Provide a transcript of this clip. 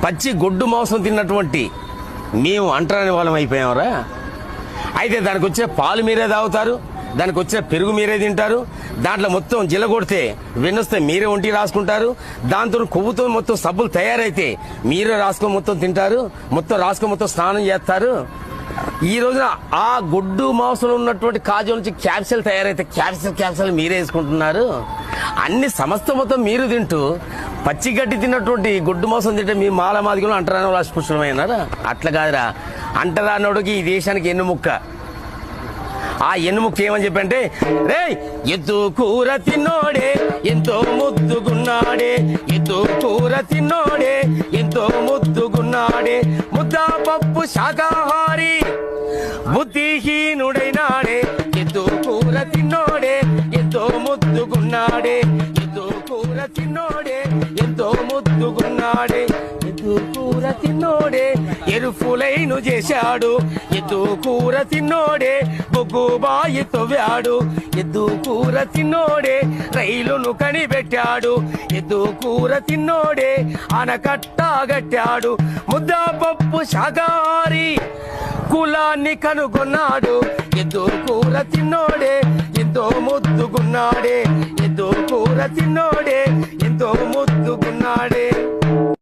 పచ్చి గొడ్డు మాంసం తిన్నటువంటి మేము అంటరాని వాళ్ళం అయిపోయామరా. అయితే దానికి వచ్చే పాలు మీరే తాగుతారు, దానికి వచ్చే పెరుగు మీరే తింటారు, దాంట్లో మొత్తం జిల్లగొడితే వెన్నొస్తే మీరే ఒంటి రాసుకుంటారు, దాంతో కొవ్వుతో మొత్తం సబ్బులు తయారైతే మీరే రాసుకొని మొత్తం తింటారు, మొత్తం రాసుకొని మొత్తం స్నానం చేస్తారు. ఈ రోజున ఆ గొడ్డు మాంసంలో ఉన్నటువంటి కాజు నుంచి క్యాప్సూల్ తయారైతే క్యాప్సూల్ మీరే వేసుకుంటున్నారు. అన్ని సమస్త మొత్తం మీరు తింటూ పచ్చి గడ్డి తిన్నటువంటి గొడ్డు మాంసం తింటే మీ మాల మాదిగలో అంటరాని వాళ్ళు అస్పృశ్యమైనారా? అట్లా కాదురా, అంటరానోడికి ఈ దేశానికి ఎన్నుముక్క. ఆ ఎన్నుముక్క ఏమని చెప్పంటే, రే ఎద్దు కూర తిన్నోడే ఎంతో ముద్దుగున్నాడే, ఎద్దు కూర తిన్నోడే ఎంతో ముద్దుగున్నాడే, ముద్దా పప్పు శాకాహారి బుద్ధిహీనుడైనాడే, ఎద్దు కూర తిన్నోడే ఎంతో ముద్దుగున్నాడే, ఎద్దు కూర తిన్నోడే ఎంతో ముద్దుగున్నాడే, ఎద్దు కూర తిన్నోడే ఎరుఫులైను చేశాడు, ఎద్దు కూర తిన్నోడే బొగ్గు బాయి తవ్వాడు, ఎద్దు కూర తిన్నోడే రైలును కనిపెట్టాడు, ఎద్దు కూర తిన్నోడే ఆనకట్టగట్టాడు, ముద్దా పప్పు శాకాహారి కులాన్ని కనుగొన్నాడు, ఎద్దు కూర తిన్నోడే ఎంతో ముద్దుగున్నాడే, ఎద్దు కూర తిన్నోడే ఎంతో ముద్దుగున్నాడే.